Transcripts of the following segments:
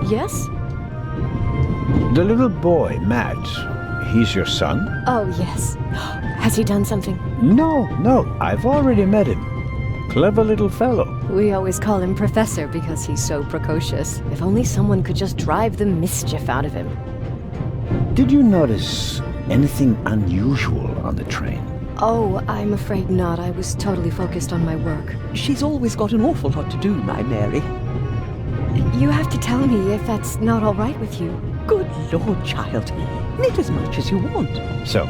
Yes? The little boy, Matt, he's your son? Oh, yes. Has he done something? No, I've already met him. Clever little fellow. We always call him Professor because he's so precocious. If only someone could just drive the mischief out of him. Did you notice anything unusual on the train? Oh, I'm afraid not. I was totally focused on my work. She's always got an awful lot to do, my Mary. You have to tell me if that's not all right with you. Good Lord, child. Knit as much as you want. So,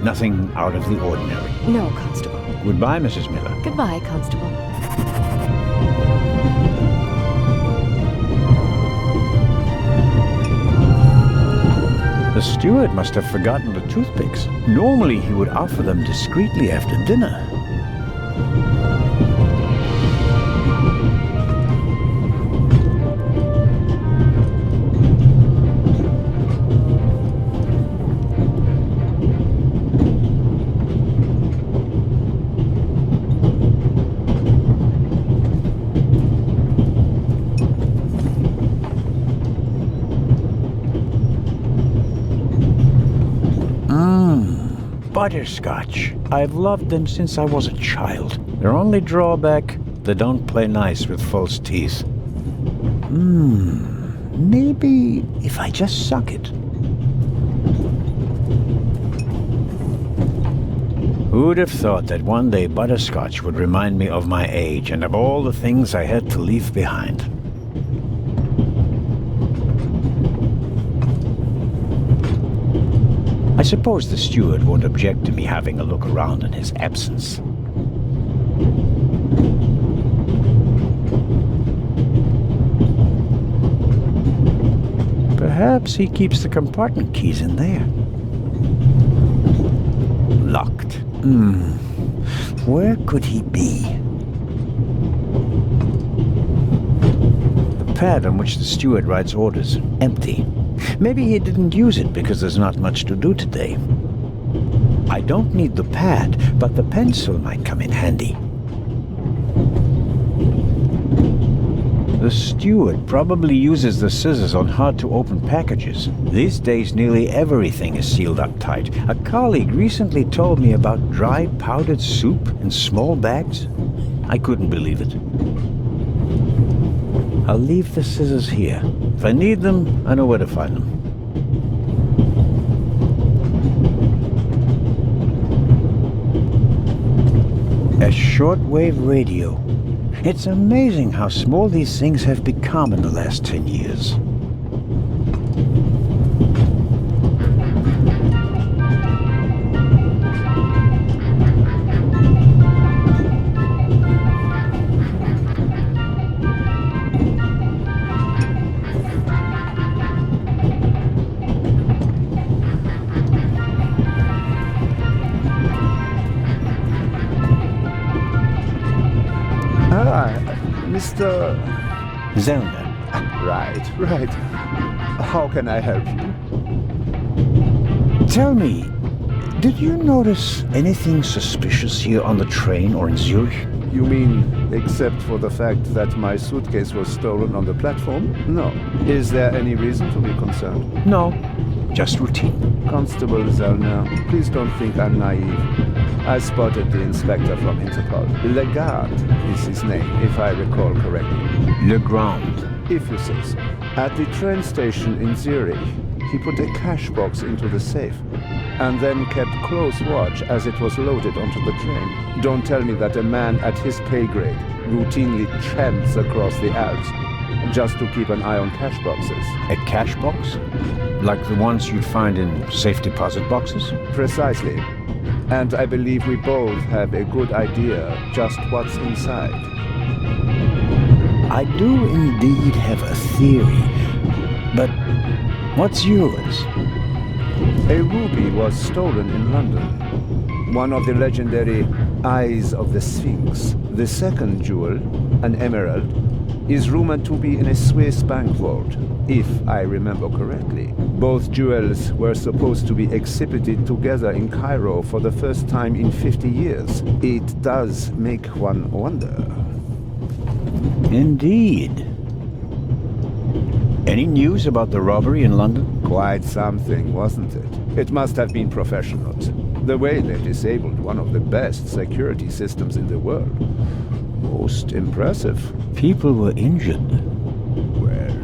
nothing out of the ordinary. No, Constable. Goodbye, Mrs. Miller. Goodbye, Constable. The steward must have forgotten the toothpicks. Normally he would offer them discreetly after dinner. Butterscotch. I've loved them since I was a child. Their only drawback, they don't play nice with false teeth. Maybe if I just suck it. Who'd have thought that one day butterscotch would remind me of my age and of all the things I had to leave behind? I suppose the steward won't object to me having a look around in his absence. Perhaps he keeps the compartment keys in there. Locked. Where could he be? The pad on which the steward writes orders, empty. Maybe he didn't use it because there's not much to do today. I don't need the pad, but the pencil might come in handy. The steward probably uses the scissors on hard-to-open packages. These days, nearly everything is sealed up tight. A colleague recently told me about dried powdered soup in small bags. I couldn't believe it. I'll leave the scissors here. If I need them, I know where to find them. A shortwave radio. It's amazing how small these things have become in the last 10 years. Mr. Zellner. Right. How can I help you? Tell me, did you notice anything suspicious here on the train or in Zurich? You mean, except for the fact that my suitcase was stolen on the platform? No. Is there any reason to be concerned? No, just routine. Constable Zellner, please don't think I'm naive. I spotted the inspector from Interpol. Legarde is his name, if I recall correctly. Legrand. If you say so. At the train station in Zurich, he put a cash box into the safe, and then kept close watch as it was loaded onto the train. Don't tell me that a man at his pay grade routinely tramps across the Alps just to keep an eye on cash boxes. A cash box? Like the ones you'd find in safe deposit boxes? Precisely. And I believe we both have a good idea just what's inside. I do indeed have a theory, but what's yours? A ruby was stolen in London. One of the legendary Eyes of the Sphinx. The second jewel, an emerald, is rumored to be in a Swiss bank vault, if I remember correctly. Both jewels were supposed to be exhibited together in Cairo for the first time in 50 years. It does make one wonder. Indeed. Any news about the robbery in London? Quite something, wasn't it? It must have been professionals. The way they disabled one of the best security systems in the world. Most impressive. People were injured. Well,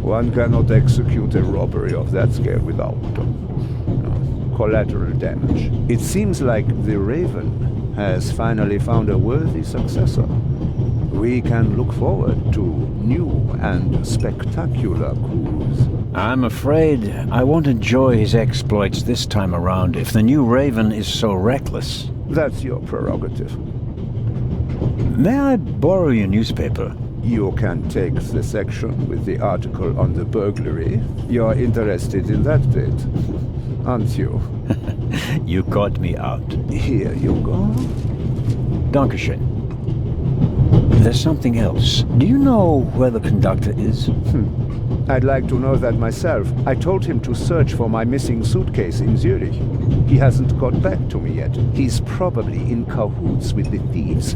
one cannot execute a robbery of that scale without collateral damage. It seems like the Raven has finally found a worthy successor. We can look forward to new and spectacular coups. I'm afraid I won't enjoy his exploits this time around if the new Raven is so reckless. That's your prerogative. May I borrow your newspaper? You can take the section with the article on the burglary. You're interested in that bit, aren't you? You caught me out. Here you go. Dankeschön. There's something else. Do you know where the conductor is? I'd like to know that myself. I told him to search for my missing suitcase in Zurich. He hasn't got back to me yet. He's probably in cahoots with the thieves.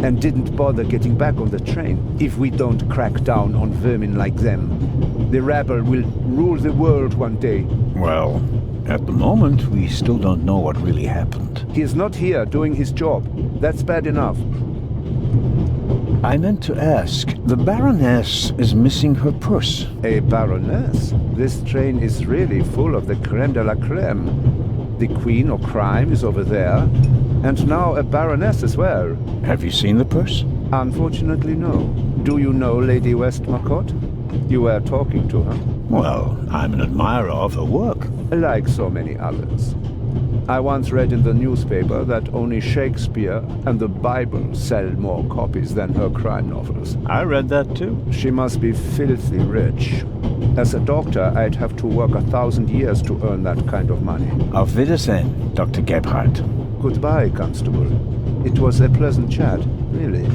And didn't bother getting back on the train. If we don't crack down on vermin like them, the rabble will rule the world one day. Well, at the moment, we still don't know what really happened. He is not here doing his job. That's bad enough. I meant to ask, the Baroness is missing her purse. A baroness? This train is really full of the creme de la creme. The queen of crime is over there, and now a baroness as well. Have you seen the purse? Unfortunately, no. Do you know Lady Westmacott? You were talking to her. Well, I'm an admirer of her work. Like so many others. I once read in the newspaper that only Shakespeare and the Bible sell more copies than her crime novels. I read that too. She must be filthy rich. As a doctor, I'd have to work 1,000 years to earn that kind of money. Auf Wiedersehen, Dr. Gebhardt. Goodbye, Constable. It was a pleasant chat, really.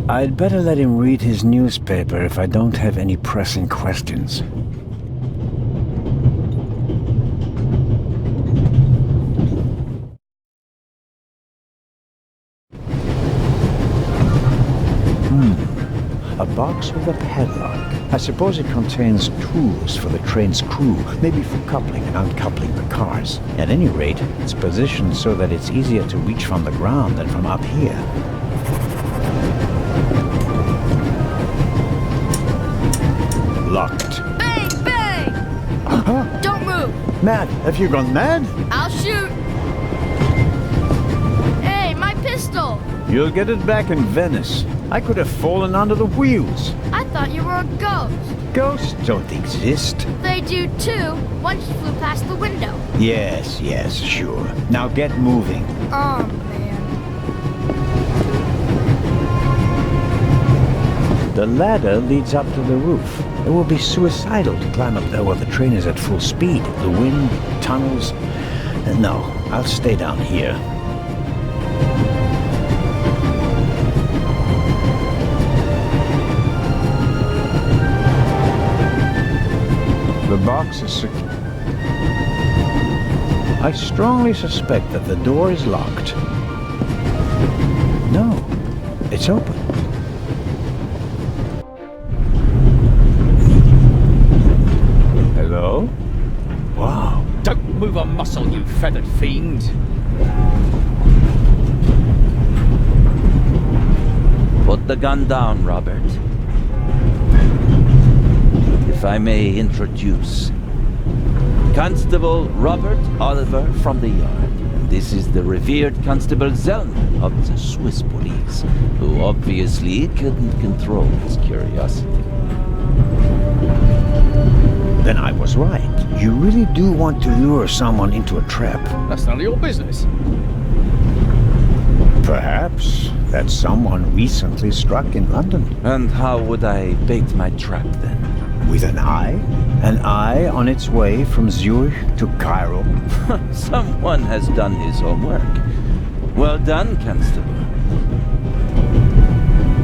I'd better let him read his newspaper if I don't have any pressing questions. A box with a padlock. I suppose it contains tools for the train's crew, maybe for coupling and uncoupling the cars. At any rate, it's positioned so that it's easier to reach from the ground than from up here. Locked. Bang! Bang! Huh? Don't move! Mad? Have you gone mad? I'll shoot! Hey, my pistol! You'll get it back in Venice. I could have fallen under the wheels. I thought you were a ghost. Ghosts don't exist. They do too. One just flew past the window. Yes, sure. Now get moving. Oh, man. The ladder leads up to the roof. It will be suicidal to climb up there while the train is at full speed. The wind, tunnels... No, I'll stay down here. The box is secure. I strongly suspect that the door is locked. No, it's open. Hello? Wow. Don't move a muscle, you feathered fiend. Put the gun down, Robert. If I may introduce Constable Robert Oliver from the Yard. This is the revered Constable Zellner of the Swiss police, who obviously couldn't control his curiosity. Then I was right. You really do want to lure someone into a trap. That's none of your business. Perhaps that someone recently struck in London. And how would I bait my trap then? With an eye? An eye on its way from Zurich to Cairo? Someone has done his homework. Well done, Constable.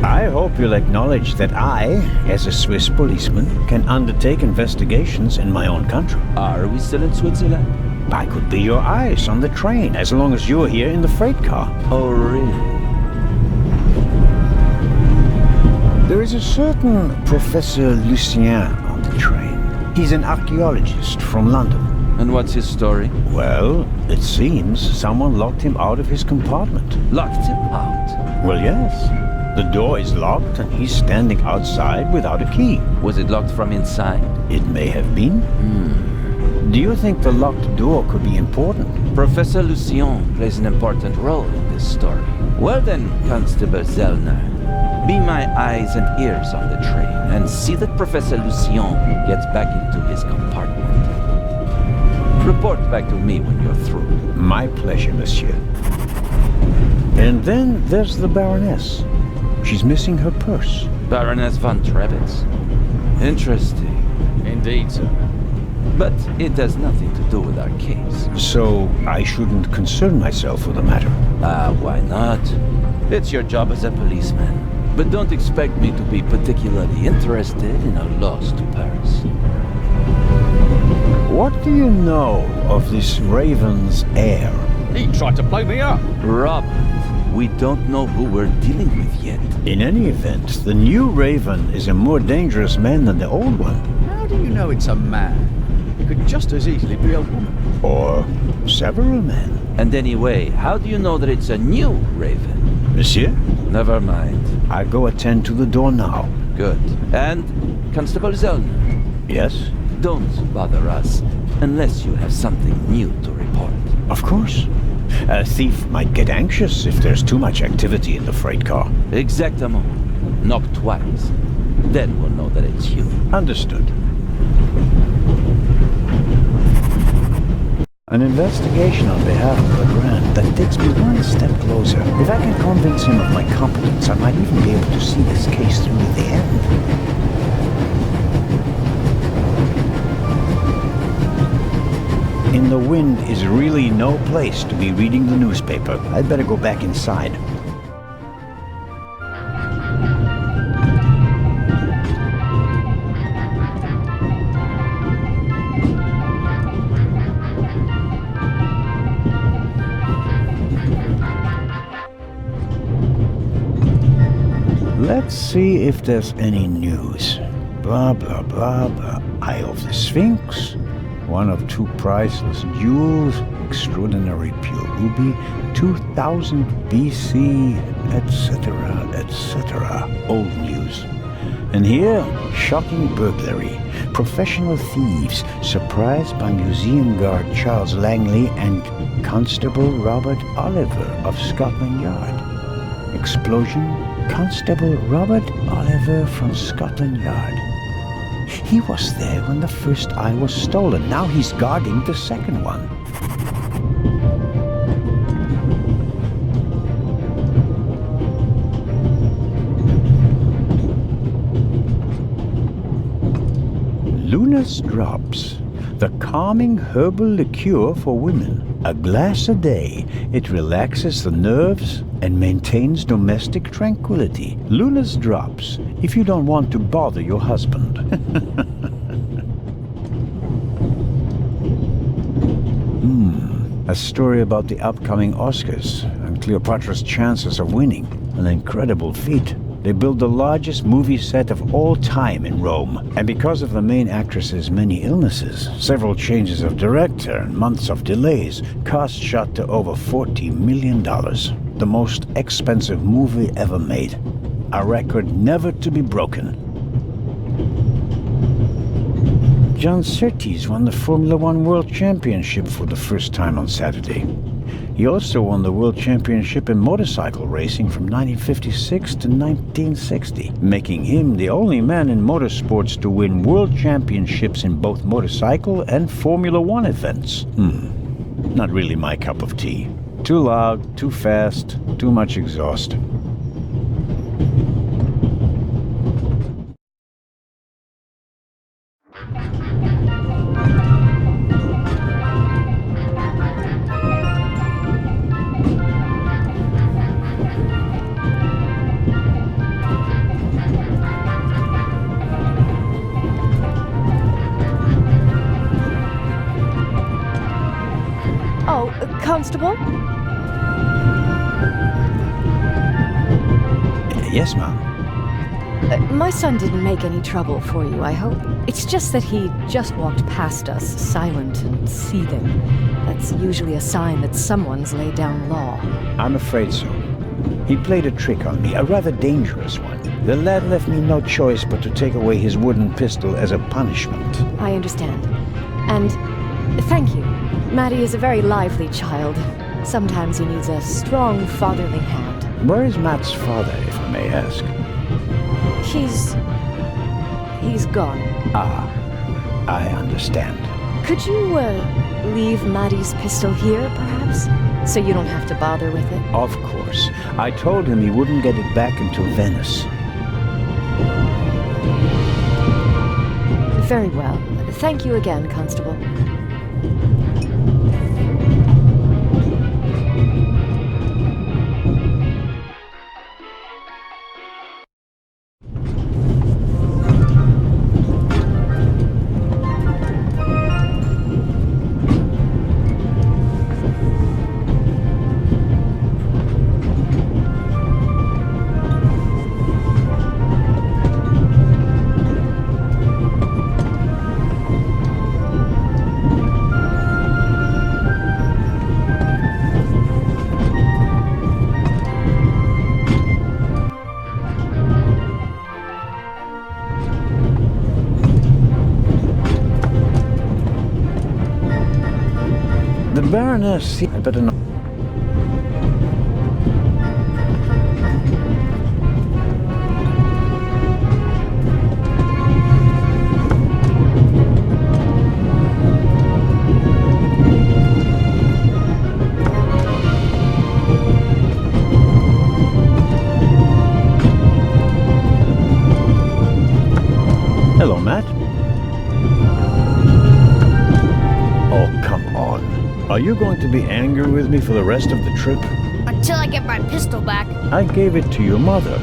I hope you'll acknowledge that I, as a Swiss policeman, can undertake investigations in my own country. Are we still in Switzerland? I could be your eyes on the train as long as you're here in the freight car. Oh, really? There is a certain Professor Lucien on the train. He's an archaeologist from London. And what's his story? Well, it seems someone locked him out of his compartment. Locked him out. Well, yes. The door is locked and he's standing outside without a key. Was it locked from inside? It may have been. Do you think the locked door could be important? Professor Lucien plays an important role in this story. Well then, Constable Zellner, be my eyes and ears on the train and see that Professor Lucien gets back into his compartment. Report back to me when you're through. My pleasure, monsieur. And then there's the Baroness. She's missing her purse. Baroness von Trebitz. Interesting. Indeed, sir. But it has nothing to do with our case. So I shouldn't concern myself with the matter. Why not? It's your job as a policeman. But don't expect me to be particularly interested in a lost purse. What do you know of this Raven's heir? He tried to blow me up. Robert, we don't know who we're dealing with yet. In any event, the new Raven is a more dangerous man than the old one. How do you know it's a man? It could just as easily be a woman. Or several men. And anyway, how do you know that it's a new Raven? Monsieur, Never mind. I go attend to the door now. Good. And, Constable Zellner, Yes? don't bother us unless you have something new to report. Of course. A thief might get anxious if there's too much activity in the freight car. Exactement. Knock twice. Then we'll know that it's you. Understood. An investigation on behalf of Legrand that takes me one step closer. If I can convince him of my competence, I might even be able to see this case through to the end. In the wind is really no place to be reading the newspaper. I'd better go back inside. Let's see if there's any news. Blah, blah, blah, blah. Eye of the Sphinx. One of two priceless jewels. Extraordinary pure ruby. 2000 BC, etc., etc. Old news. And here, shocking burglary. Professional thieves surprised by museum guard Charles Langley and Constable Robert Oliver of Scotland Yard. Explosion. Constable Robert Oliver from Scotland Yard. He was there when the first eye was stolen. Now he's guarding the second one. Luna's Drops. The calming herbal liqueur for women. A glass a day. It relaxes the nerves and maintains domestic tranquility. Luna's Drops, if you don't want to bother your husband. A story about the upcoming Oscars and Cleopatra's chances of winning. An incredible feat. They built the largest movie set of all time in Rome. And because of the main actress's many illnesses, several changes of director and months of delays, cost shot to over $40 million. The most expensive movie ever made. A record never to be broken. John Surtees won the Formula One World Championship for the first time on Saturday. He also won the World Championship in motorcycle racing from 1956 to 1960, making him the only man in motorsports to win world championships in both motorcycle and Formula One events. Not really my cup of tea. Too loud, too fast, too much exhaust. Oh, Constable? Yes, ma'am. My son didn't make any trouble for you, I hope. It's just that he just walked past us, silent and seething. That's usually a sign that someone's laid down law. I'm afraid so. He played a trick on me, a rather dangerous one. The lad left me no choice but to take away his wooden pistol as a punishment. I understand. And thank you. Maddie is a very lively child. Sometimes he needs a strong fatherly hand. Where is Matt's father, if I may ask? He's gone. Ah, I understand. Could you, leave Maddie's pistol here, perhaps? So you don't have to bother with it? Of course. I told him he wouldn't get it back until Venice. Very well. Thank you again, Constable. The Baroness, I better not. Hello, Matt. Oh, come on. Are you going to be angry with me for the rest of the trip? Until I get my pistol back. I gave it to your mother.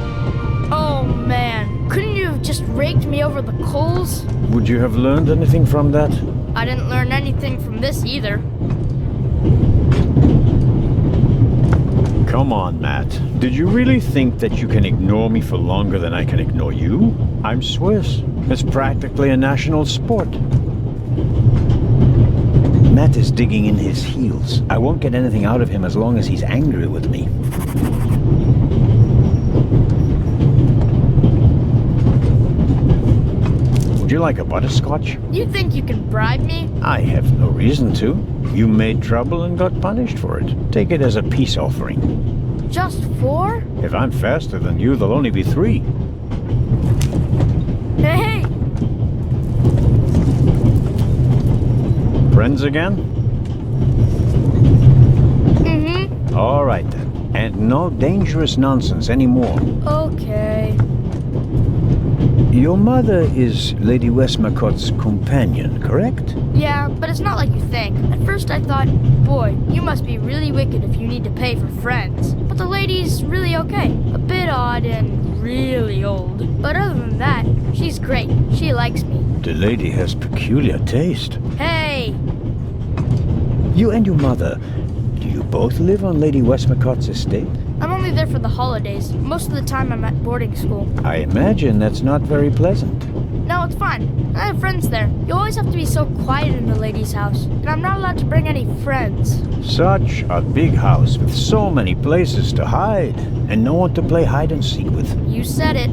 Oh man, couldn't you have just raked me over the coals? Would you have learned anything from that? I didn't learn anything from this either. Come on, Matt. Did you really think that you can ignore me for longer than I can ignore you? I'm Swiss. It's practically a national sport. Matt is digging in his heels. I won't get anything out of him as long as he's angry with me. Would you like a butterscotch? You think you can bribe me? I have no reason to. You made trouble and got punished for it. Take it as a peace offering. Just 4? If I'm faster than you, there'll only be 3. Hey! Friends again? Mm-hmm. All right then. And no dangerous nonsense anymore. Okay. Your mother is Lady Westmacott's companion, correct? Yeah, but it's not like you think. At first I thought, boy, you must be really wicked if you need to pay for friends. But the lady's really okay. A bit odd and really old. But other than that, she's great. She likes me. The lady has peculiar taste. Hey! You and your mother, do you both live on Lady Westmacott's estate? I'm only there for the holidays. Most of the time I'm at boarding school. I imagine that's not very pleasant. No, it's fine. I have friends there. You always have to be so quiet in the lady's house. And I'm not allowed to bring any friends. Such a big house with so many places to hide and no one to play hide and seek with. You said it.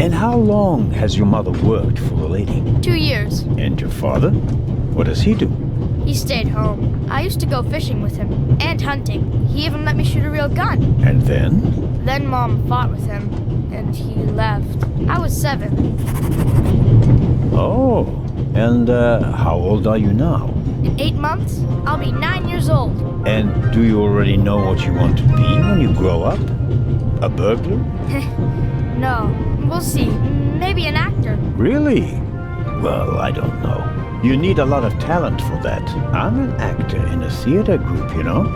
And how long has your mother worked for the lady? 2 years. And your father? What does he do? He stayed home. I used to go fishing with him. And hunting. He even let me shoot a real gun. And then? Then Mom fought with him. And he left. I was 7. Oh, and how old are you now? In 8 months, I'll be 9 years old. And do you already know what you want to be when you grow up? A burglar? No, we'll see. Maybe an actor. Really? Well, I don't know. You need a lot of talent for that. I'm an actor in a theater group, you know?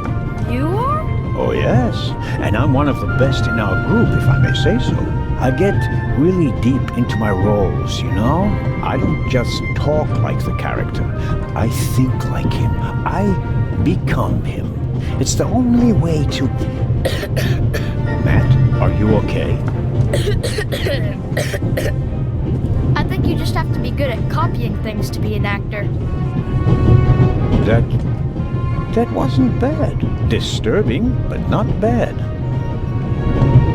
You are? Oh, yes. And I'm one of the best in our group, if I may say so. I get really deep into my roles, you know? I don't just talk like the character. I think like him. I become him. It's the only way to... Matt, are you okay? good at copying things to be an actor. That wasn't bad. Disturbing, but not bad.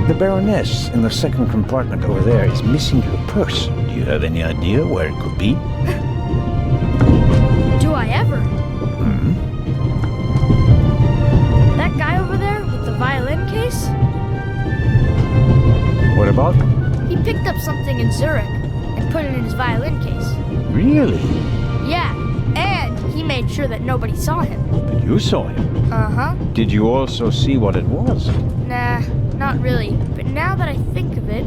The Baroness in the second compartment over there is missing her purse. Do you have any idea where it could be? Do I ever? That guy over there with the violin case? What about him? He picked up something in Zurich and put it in his violin case. Really? Yeah, and he made sure that nobody saw him. But you saw him. Uh-huh. Did you also see what it was? Nah, not really. But now that I think of it,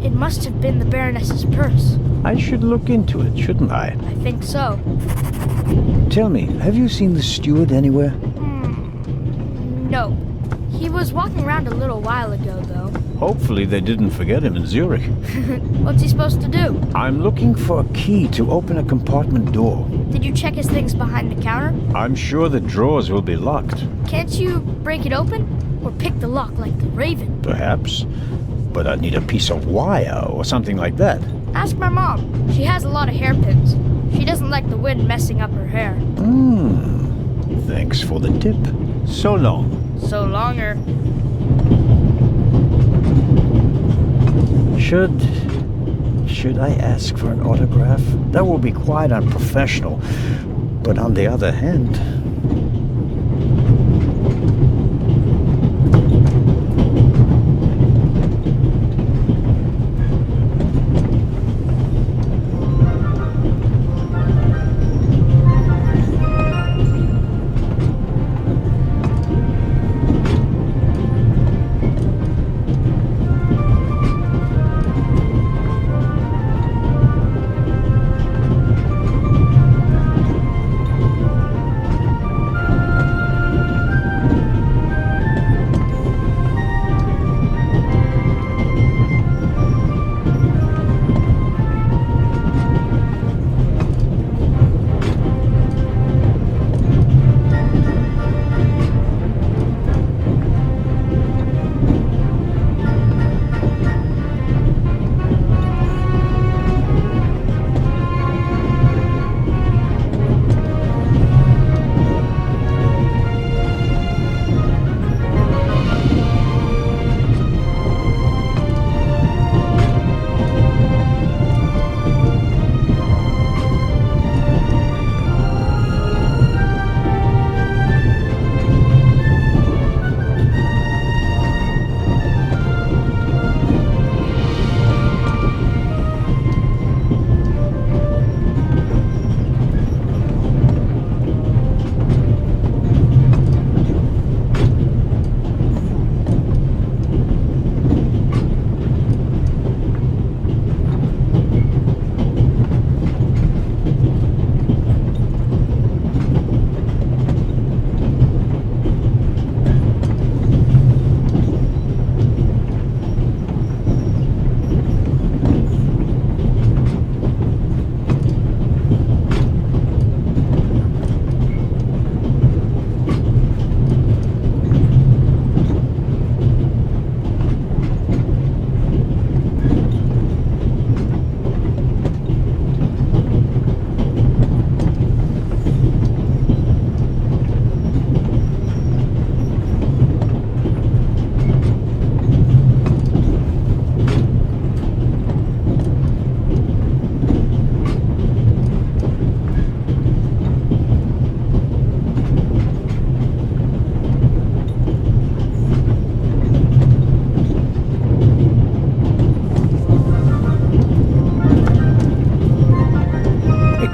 it must have been the Baroness's purse. I should look into it, shouldn't I? I think so. Tell me, have you seen the steward anywhere? No. He was walking around a little while ago, though. Hopefully they didn't forget him in Zurich. What's he supposed to do? I'm looking for a key to open a compartment door. Did you check his things behind the counter? I'm sure the drawers will be locked. Can't you break it open? Or pick the lock like the Raven? Perhaps. But I'd need a piece of wire or something like that. Ask my mom. She has a lot of hairpins. She doesn't like the wind messing up her hair. Thanks for the tip. So long. So longer. Should I ask for an autograph? That would be quite unprofessional. But on the other hand...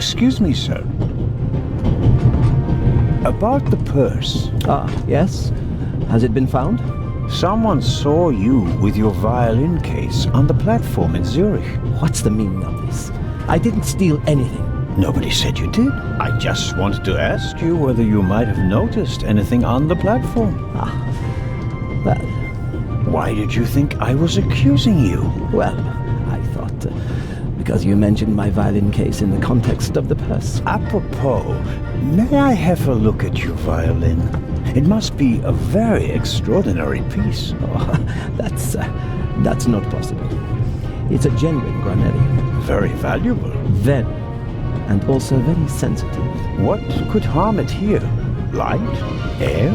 Excuse me, sir. About the purse. Ah, yes? Has it been found? Someone saw you with your violin case on the platform in Zurich. What's the meaning of this? I didn't steal anything. Nobody said you did. I just wanted to ask you whether you might have noticed anything on the platform. Well, Why did you think I was accusing you? well, I thought because you mentioned my violin case in the context of the purse. Apropos, may I have a look at your violin? It must be a very extraordinary piece. Oh, that's not possible. It's a genuine granary. Very valuable. Very. And also very sensitive. What could harm it here? Light? Air?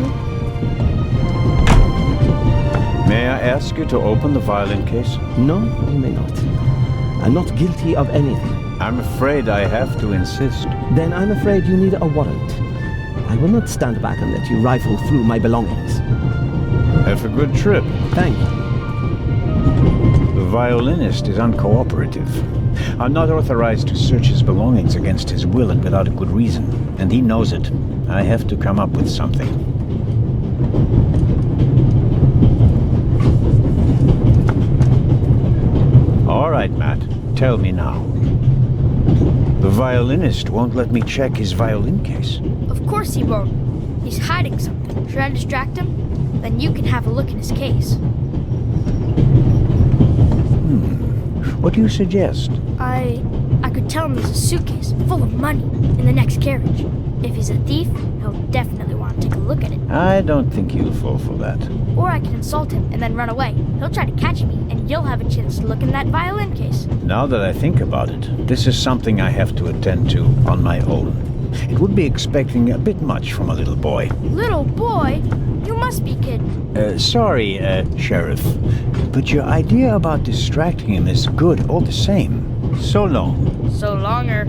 May I ask you to open the violin case? No, you may not. I'm not guilty of anything. I'm afraid I have to insist. Then I'm afraid you need a warrant. I will not stand back and let you rifle through my belongings. Have a good trip. Thank you. The violinist is uncooperative. I'm not authorized to search his belongings against his will and without a good reason. And he knows it. I have to come up with something. All right, Matt. Tell me now. The violinist won't let me check his violin case. Of course he won't. He's hiding something. Should I distract him? Then you can have a look in his case. What do you suggest? I could tell him there's a suitcase full of money in the next carriage. If he's a thief, he'll definitely want to take a look at it. I don't think he'll fall for that. Or I can insult him and then run away. He'll try to catch me, and you'll have a chance to look in that violin case. Now that I think about it, this is something I have to attend to on my own. It would be expecting a bit much from a little boy. Little boy? You must be kidding. Sorry, Sheriff, but your idea about distracting him is good all the same. So long. So longer.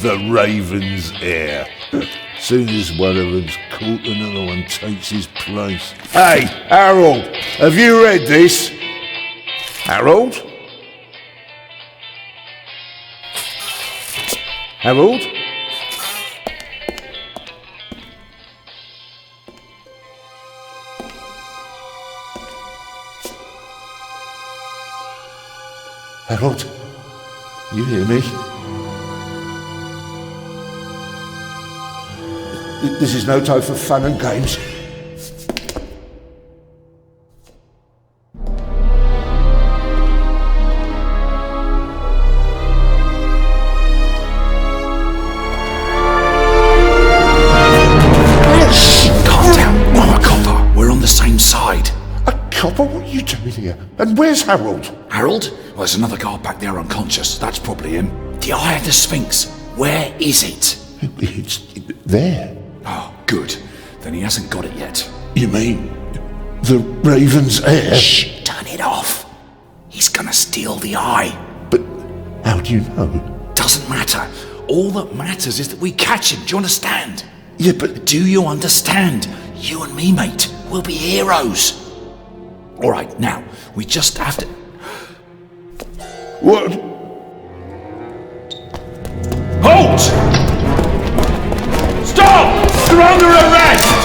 The Raven's heir. Soon as one of them's caught, another one takes his place. Hey, Harold, have you read this? Harold? Harold? Harold? You hear me? This is no time for fun and games. Calm down. I'm a copper. We're on the same side. A copper? What are you doing here? And where's Harold? Harold? Well, there's another guard back there unconscious. That's probably him. The Eye of the Sphinx. Where is it? It's there. Oh, good. Then he hasn't got it yet. You mean the Raven's heir? Shh! Turn it off. He's gonna steal the eye. But how do you know? Doesn't matter. All that matters is that we catch him. Do you understand? Yeah, but do you understand? You and me, mate, we'll be heroes. All right, now, we just have to... What? Halt! Stop! You're under arrest!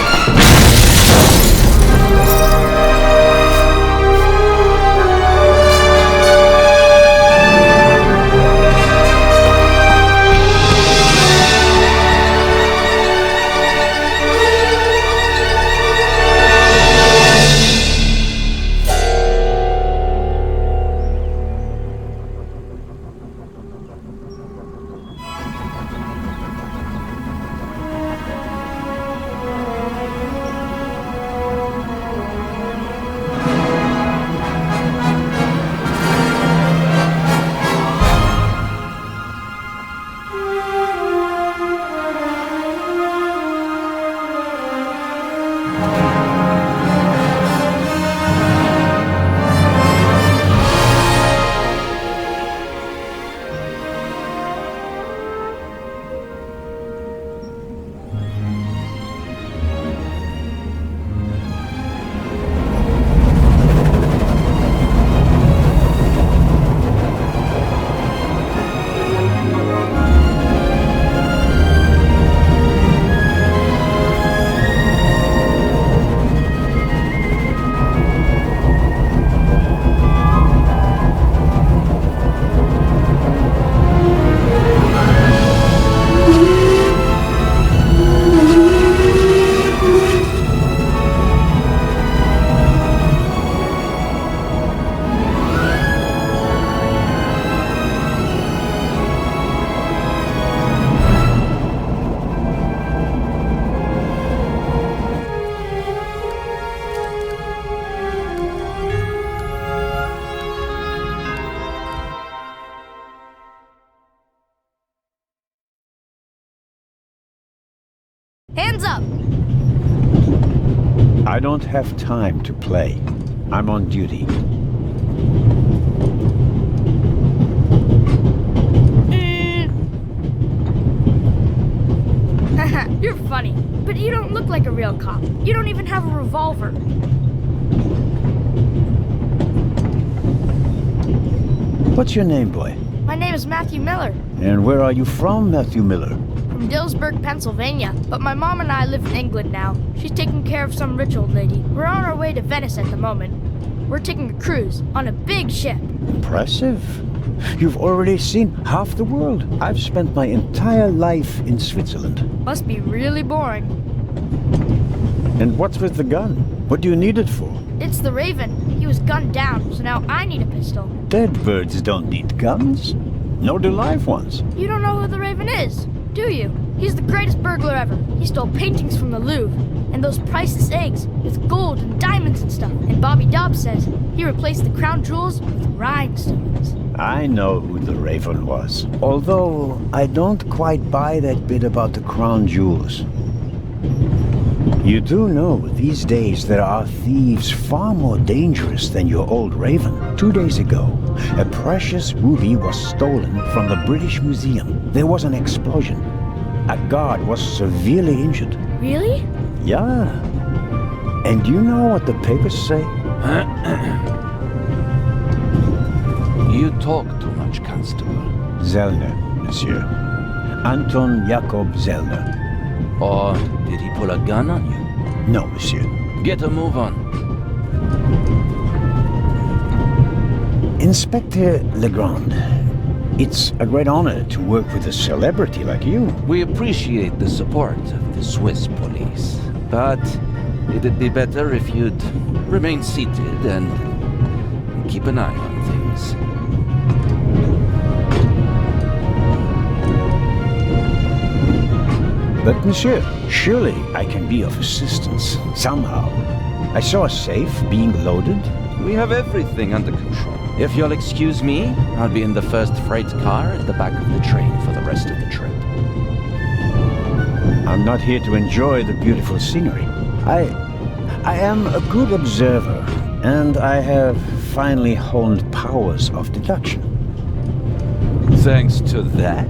Hands up! I don't have time to play. I'm on duty. You're funny, but you don't look like a real cop. You don't even have a revolver. What's your name, boy? My name is Matthew Miller, And where are you from, Matthew Miller? from Dillsburg, Pennsylvania. But my mom and I live in England now. She's taking care of some rich old lady. We're on our way to Venice at the moment. We're taking a cruise on a big ship. Impressive. You've already seen half the world. I've spent my entire life in Switzerland. Must be really boring. And what's with the gun? What do you need it for? It's the Raven. He was gunned down, so now I need a pistol. Dead birds don't need guns. Nor do live ones. You don't know who the Raven is, do you? He's the greatest burglar ever. He stole paintings from the Louvre, and those priceless eggs with gold and diamonds and stuff. And Bobby Dobbs says he replaced the crown jewels with rhinestones. I know who the Raven was. Although, I don't quite buy that bit about the crown jewels. You do know these days there are thieves far more dangerous than your old Raven. 2 days ago, a precious ruby was stolen from the British Museum. There was an explosion. A guard was severely injured. Really? Yeah. And you know what the papers say? You talk too much, Constable. Zellner, monsieur. Anton Jakob Zellner. Or did he pull a gun on you? No, monsieur. Get a move on. Inspector Legrand, it's a great honor to work with a celebrity like you. We appreciate the support of the Swiss police, but it'd be better if you'd remain seated and keep an eye on things. But monsieur, surely I can be of assistance, somehow. I saw a safe being loaded. We have everything under control. If you'll excuse me, I'll be in the first freight car at the back of the train for the rest of the trip. I'm not here to enjoy the beautiful scenery. I am a good observer, and I have finally honed powers of deduction. Thanks to that?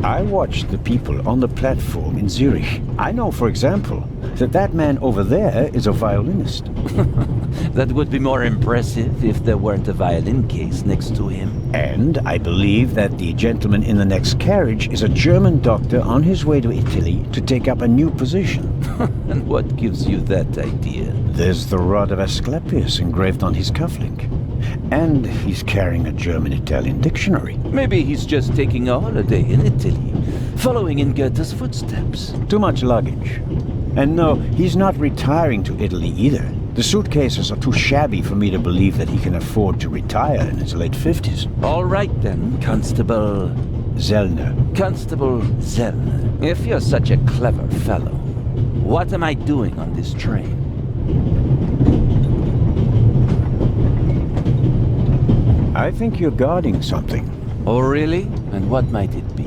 I watched the people on the platform in Zurich. I know, for example, that man over there is a violinist. That would be more impressive if there weren't a violin case next to him. And I believe that the gentleman in the next carriage is a German doctor on his way to Italy to take up a new position. And what gives you that idea? There's the rod of Asclepius engraved on his cufflink. And he's carrying a German-Italian dictionary. Maybe he's just taking a holiday in Italy, following in Goethe's footsteps. Too much luggage. And no, he's not retiring to Italy either. The suitcases are too shabby for me to believe that he can afford to retire in his late 50s. All right then, Constable... Zellner. Constable Zellner. If you're such a clever fellow, what am I doing on this train? I think you're guarding something. Oh, really? And what might it be?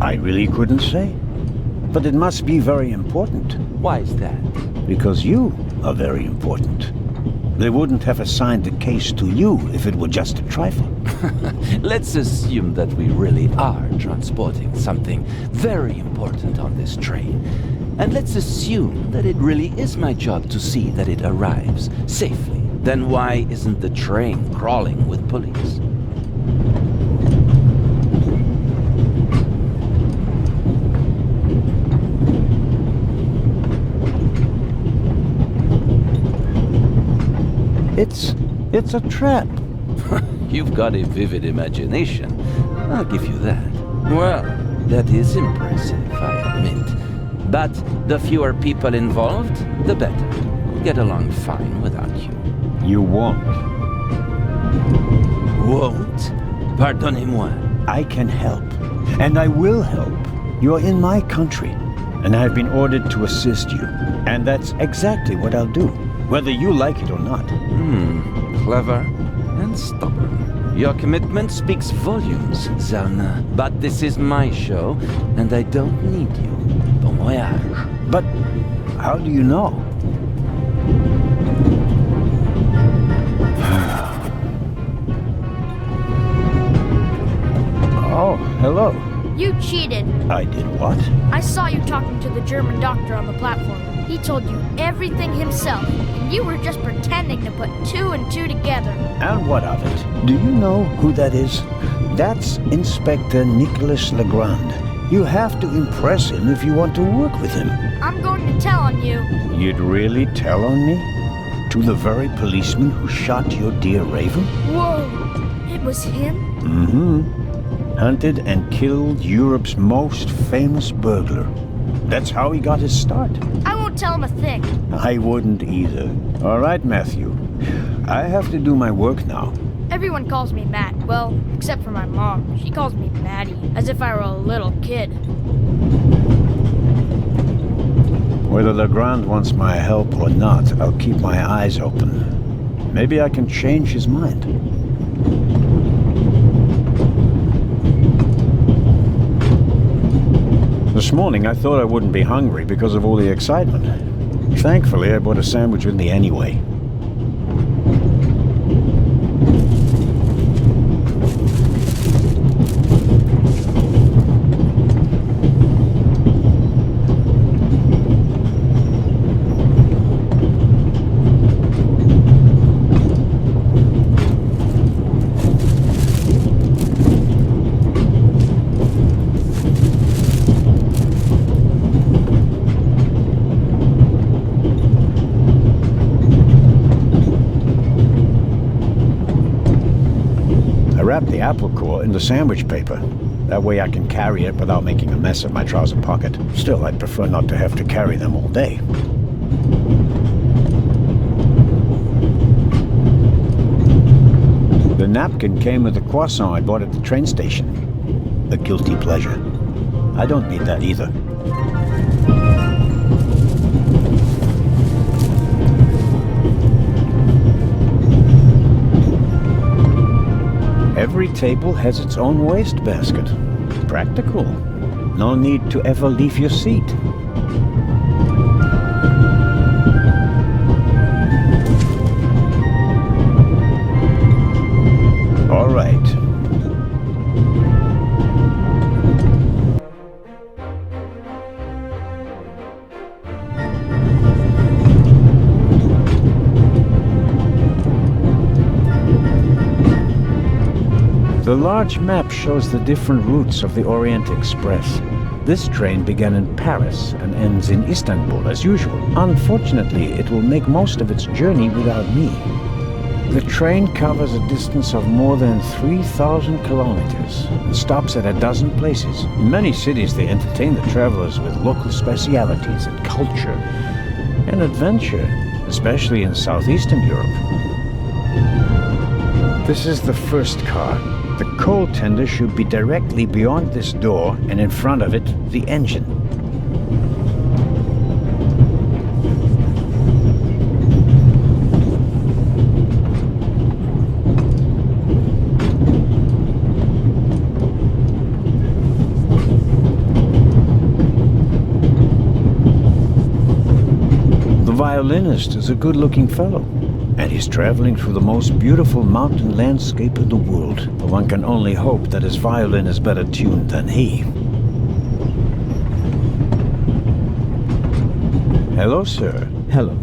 I really couldn't say. But it must be very important. Why is that? Because you are very important. They wouldn't have assigned the case to you if it were just a trifle. Let's assume that we really are transporting something very important on this train. And let's assume that it really is my job to see that it arrives safely. Then why isn't the train crawling with police? It's a trap. You've got a vivid imagination. I'll give you that. Well, that is impressive, I admit. But the fewer people involved, the better. We'll get along fine without you. You won't. Won't? Pardonnez-moi. I can help. And I will help. You are in my country. And I've been ordered to assist you. And that's exactly what I'll do. Whether you like it or not. Clever and stubborn. Your commitment speaks volumes, Zellner. But this is my show, and I don't need you. Bon voyage. But how do you know? Oh, hello. You cheated. I did what? I saw you talking to the German doctor on the platform. He told you everything himself, and you were just pretending to put two and two together. And what of it? Do you know who that is? That's Inspector Nicholas Legrand. You have to impress him if you want to work with him. I'm going to tell on you. You'd really tell on me? To the very policeman who shot your dear Raven? Whoa! It was him? Mm-hmm. Hunted and killed Europe's most famous burglar. That's how he got his start. I won't tell him a thing. I wouldn't either. All right, Matthew. I have to do my work now. Everyone calls me Matt. Well, except for my mom. She calls me Maddie, as if I were a little kid. Whether Legrand wants my help or not, I'll keep my eyes open. Maybe I can change his mind. This morning, I thought I wouldn't be hungry because of all the excitement. Thankfully, I bought a sandwich with me anyway. Wrap the apple core in the sandwich paper. That way I can carry it without making a mess of my trouser pocket. Still, I'd prefer not to have to carry them all day. The napkin came with the croissant I bought at the train station. A guilty pleasure. I don't need that either. Every table has its own wastebasket. Practical. No need to ever leave your seat. right. The large map shows the different routes of the Orient Express. This train began in Paris and ends in Istanbul as usual. Unfortunately, it will make most of its journey without me. The train covers a distance of more than 3,000 kilometers and stops at a dozen places. In many cities, they entertain the travelers with local specialities and culture and adventure, especially in southeastern Europe. This is the first car. The coal tender should be directly beyond this door, and in front of it, the engine. The violinist is a good-looking fellow. And he's traveling through the most beautiful mountain landscape in the world. But one can only hope that his violin is better tuned than he. Hello, sir. Hello.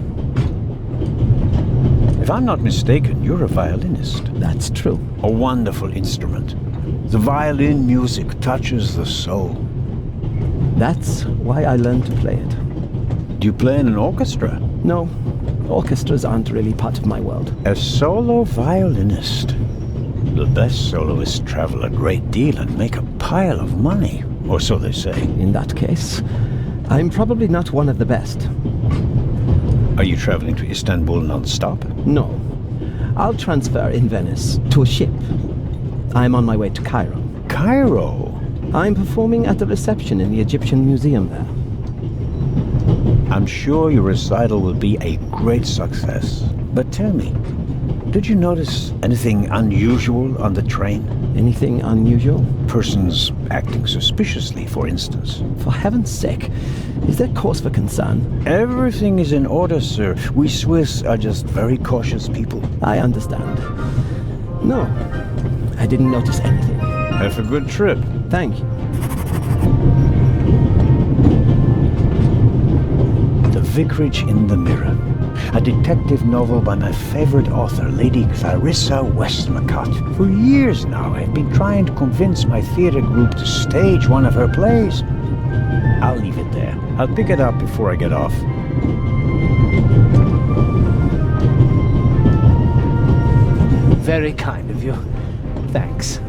If I'm not mistaken, you're a violinist. That's true. A wonderful instrument. The violin music touches the soul. That's why I learned to play it. Do you play in an orchestra? No. Orchestras aren't really part of my world. A solo violinist. The best soloists travel a great deal and make a pile of money, or so they say. In that case, I'm probably not one of the best. Are you traveling to Istanbul non-stop? No. I'll transfer in Venice to a ship. I'm on my way to Cairo. Cairo? I'm performing at the reception in the Egyptian Museum there. I'm sure your recital will be a great success. But tell me, did you notice anything unusual on the train? Anything unusual? Persons acting suspiciously, for instance. For heaven's sake, is there cause for concern? Everything is in order, sir. We Swiss are just very cautious people. I understand. No, I didn't notice anything. Have a good trip. Thank you. The Vicarage in the Mirror. A detective novel by my favorite author, Lady Clarissa Westmacott. For years now, I've been trying to convince my theater group to stage one of her plays. I'll leave it there. I'll pick it up before I get off. Very kind of you. Thanks.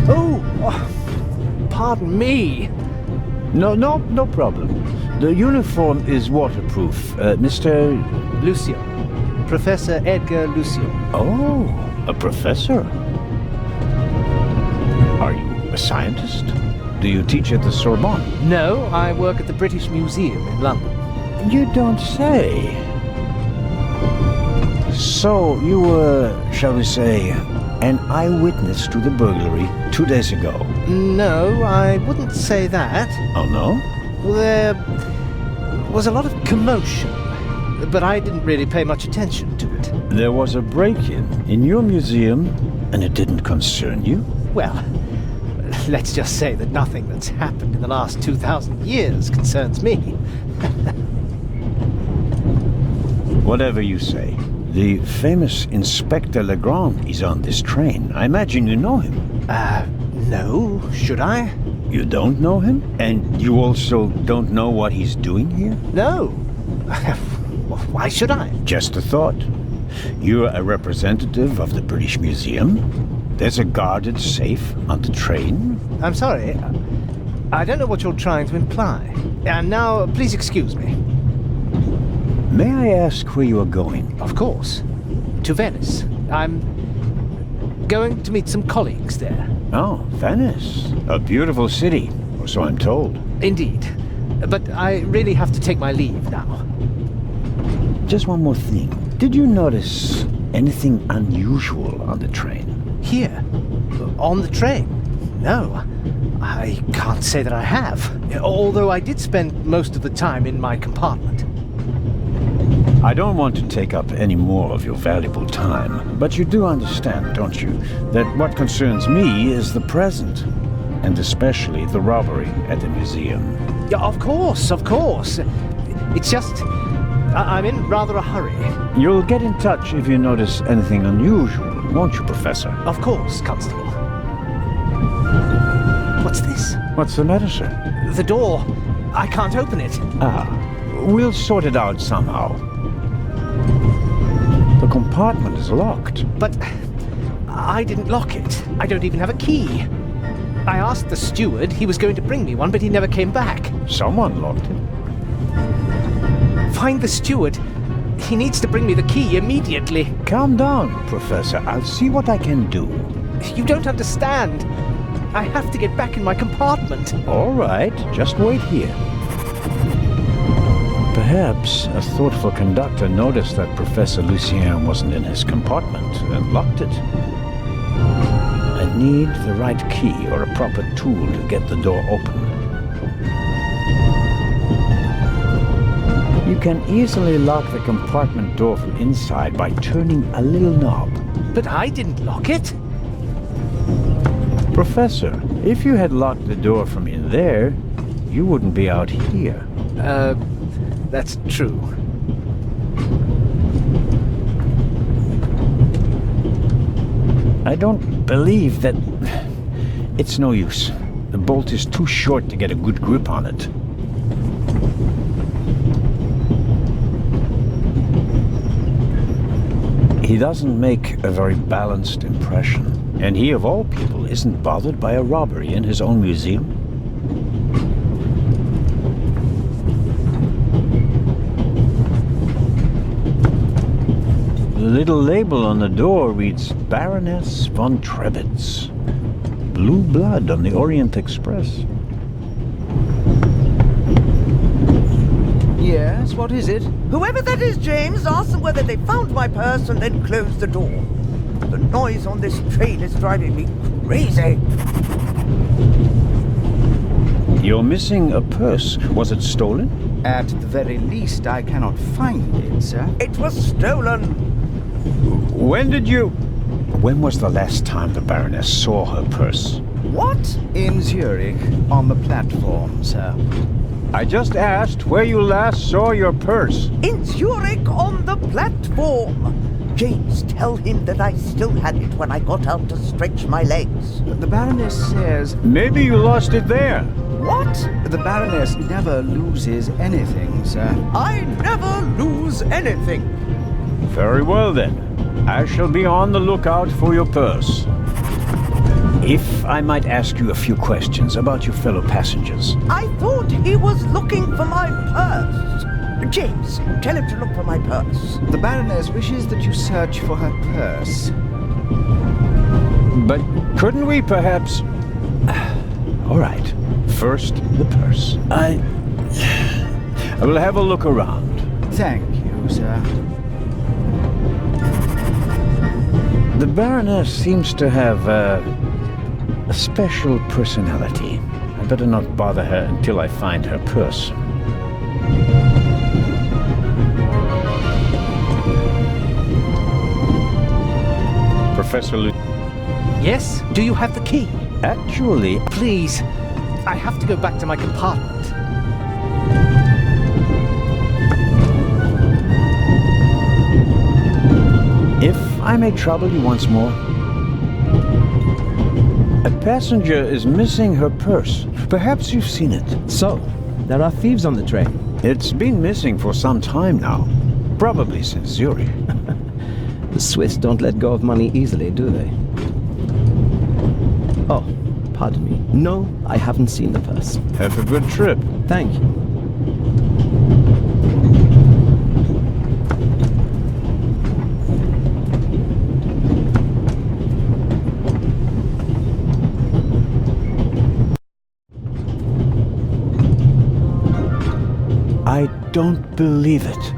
Oh, pardon me. No problem. The uniform is waterproof. Mr. Lucio. Professor Edgar Lucio. Oh, a professor. Are you a scientist? Do you teach at the Sorbonne? No, I work at the British Museum in London. You don't say. So, you were, shall we say, an eyewitness to the burglary 2 days ago? No, I wouldn't say that. Oh, no? There was a lot of commotion, but I didn't really pay much attention to it. There was a break-in in your museum, and it didn't concern you? Well, let's just say that nothing that's happened in the last 2,000 years concerns me. Whatever you say. The famous Inspector Legrand is on this train. I imagine you know him. No, should I? You don't know him? And you also don't know what he's doing here? No. Why should I? Just a thought. You're a representative of the British Museum. There's a guarded safe on the train. I'm sorry. I don't know what you're trying to imply. And now, please excuse me. May I ask where you are going? Of course. To Venice. I'm going to meet some colleagues there. Oh, Venice. A beautiful city, or so I'm told. Indeed. But I really have to take my leave now. Just one more thing. Did you notice anything unusual on the train? Here? On the train? No. I can't say that I have. Although I did spend most of the time in my compartment. I don't want to take up any more of your valuable time, but you do understand, don't you, that what concerns me is the present, and especially the robbery at the museum. Yeah, of course, of course. It's just... I'm in rather a hurry. You'll get in touch if you notice anything unusual, won't you, Professor? Of course, Constable. What's this? What's the matter, sir? The door. I can't open it. We'll sort it out somehow. The compartment is locked. But I didn't lock it. I don't even have a key. I asked the steward. He was going to bring me one, but he never came back. Someone locked it. Find the steward. He needs to bring me the key immediately. Calm down, Professor. I'll see what I can do. You don't understand. I have to get back in my compartment. All right, just wait here. Perhaps a thoughtful conductor noticed that Professor Lucien wasn't in his compartment and locked it. I need the right key or a proper tool to get the door open. You can easily lock the compartment door from inside by turning a little knob. But I didn't lock it. Professor, if you had locked the door from in there, you wouldn't be out here. That's true. I don't believe that... It's no use. The bolt is too short to get a good grip on it. He doesn't make a very balanced impression. And he, of all people, isn't bothered by a robbery in his own museum. The little label on the door reads Baroness von Trebitz. Blue blood on the Orient Express. Yes, what is it? Whoever that is, James, ask them whether they found my purse and then closed the door. The noise on this train is driving me crazy. You're missing a purse. Was it stolen? At the very least, I cannot find it, sir. It was stolen. When was the last time the Baroness saw her purse? What? In Zurich, on the platform, sir. I just asked where you last saw your purse. In Zurich on the platform. James, tell him that I still had it when I got out to stretch my legs. The Baroness says... Maybe you lost it there. What? The Baroness never loses anything, sir. I never lose anything. Very well then. I shall be on the lookout for your purse. If I might ask you a few questions about your fellow passengers. I thought he was looking for my purse. James, tell him to look for my purse. The Baroness wishes that you search for her purse. But couldn't we perhaps... All right. First, the purse. I will have a look around. Thank you, sir. The Baroness seems to have a special personality. I better not bother her until I find her purse. Professor Lu... Yes? Do you have the key? Actually... Please. I have to go back to my compartment. If I may trouble you once more. A passenger is missing her purse. Perhaps you've seen it. So, there are thieves on the train. It's been missing for some time now. Probably since Zurich. The Swiss don't let go of money easily, do they? Oh, pardon me. No, I haven't seen the purse. Have a good trip. Thank you. I don't believe it.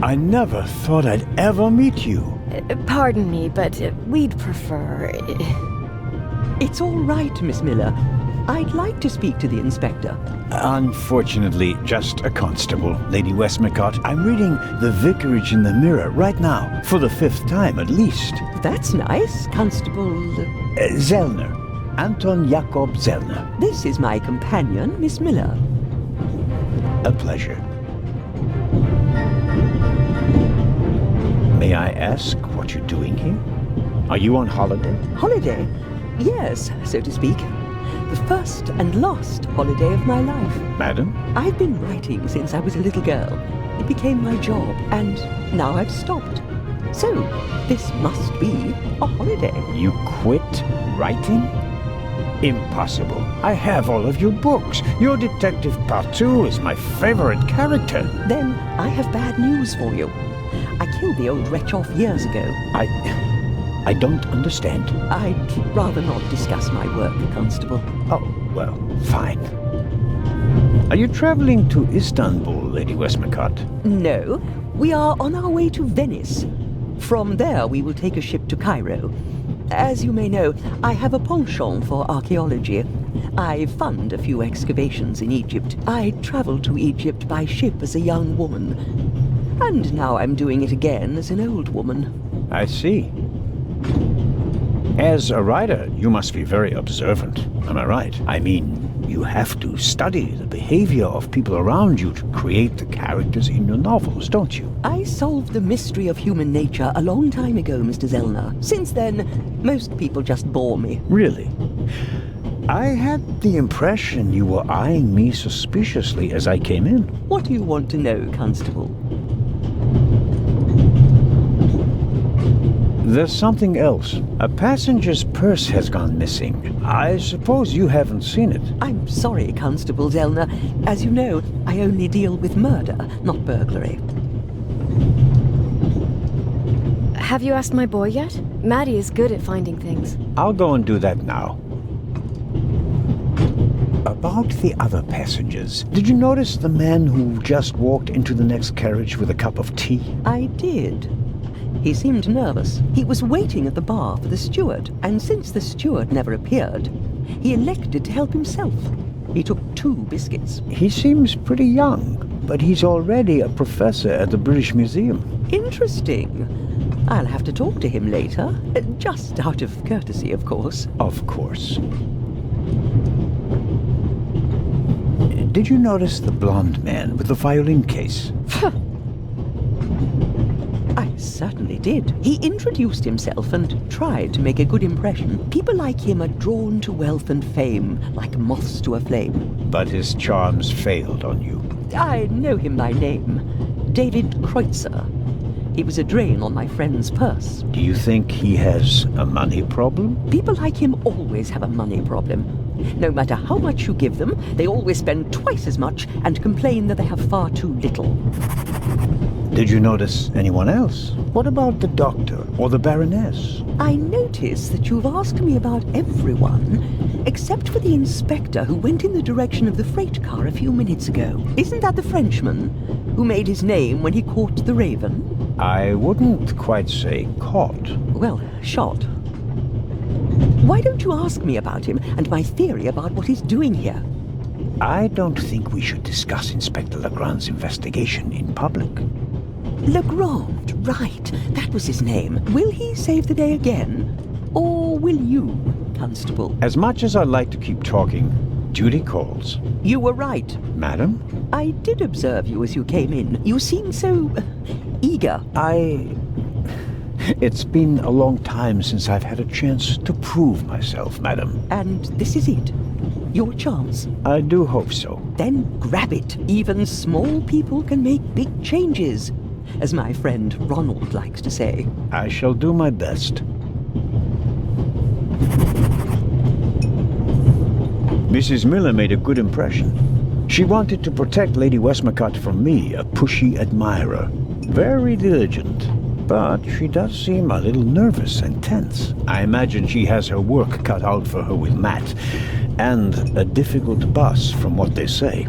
I never thought I'd ever meet you. Pardon me, but we'd prefer... It's all right, Miss Miller. I'd like to speak to the inspector. Unfortunately, just a constable, Lady Westmacott. I'm reading The Vicarage in the Mirror right now, for the 5th time at least. That's nice, Constable... Zellner. Anton Jakob Zellner. This is my companion, Miss Miller. A pleasure. May I ask what you're doing here? Are you on holiday? Holiday? Yes, so to speak. The first and last holiday of my life. Madam? I've been writing since I was a little girl. It became my job, and now I've stopped. So, this must be a holiday. You quit writing? Impossible. I have all of your books. Your Detective Partout is my favorite character. Then I have bad news for you. I killed the old wretch off years ago. I don't understand. I'd rather not discuss my work, Constable. Oh, well, fine. Are you traveling to Istanbul, Lady Westmacott? No, we are on our way to Venice. From there, we will take a ship to Cairo. As you may know, I have a penchant for archaeology. I fund a few excavations in Egypt. I traveled to Egypt by ship as a young woman. And now I'm doing it again as an old woman. I see. As a writer, you must be very observant. Am I right? I mean, you have to study the behavior of people around you to create the characters in your novels, don't you? I solved the mystery of human nature a long time ago, Mr. Zellner. Since then, most people just bore me. Really? I had the impression you were eyeing me suspiciously as I came in. What do you want to know, Constable? There's something else. A passenger's purse has gone missing. I suppose you haven't seen it. I'm sorry, Constable Zellner. As you know, I only deal with murder, not burglary. Have you asked my boy yet? Maddie is good at finding things. I'll go and do that now. About the other passengers, did you notice the man who just walked into the next carriage with a cup of tea? I did. He seemed nervous. He was waiting at the bar for the steward, and since the steward never appeared, he elected to help himself. He took 2 biscuits. He seems pretty young, but he's already a professor at the British Museum. Interesting. I'll have to talk to him later. Just out of courtesy, of course. Of course. Did you notice the blonde man with the violin case? I certainly did. He introduced himself and tried to make a good impression. People like him are drawn to wealth and fame, like moths to a flame. But his charms failed on you. I know him by name. David Kreutzer. He was a drain on my friend's purse. Do you think he has a money problem? People like him always have a money problem. No matter how much you give them, they always spend twice as much and complain that they have far too little. Did you notice anyone else? What about the doctor or the Baroness? I notice that you've asked me about everyone, except for the inspector who went in the direction of the freight car a few minutes ago. Isn't that the Frenchman who made his name when he caught the Raven? I wouldn't quite say caught. Well, shot. Why don't you ask me about him and my theory about what he's doing here? I don't think we should discuss Inspector Legrand's investigation in public. Legrand, right. That was his name. Will he save the day again? Or will you, Constable? As much as I'd like to keep talking, duty calls. You were right. Madam? I did observe you as you came in. You seemed so... eager. It's been a long time since I've had a chance to prove myself, madam. And this is it? Your chance? I do hope so. Then grab it. Even small people can make big changes, as my friend Ronald likes to say. I shall do my best. Mrs. Miller made a good impression. She wanted to protect Lady Westmacott from me, a pushy admirer. Very diligent. But she does seem a little nervous and tense. I imagine she has her work cut out for her with Matt. And a difficult boss, from what they say.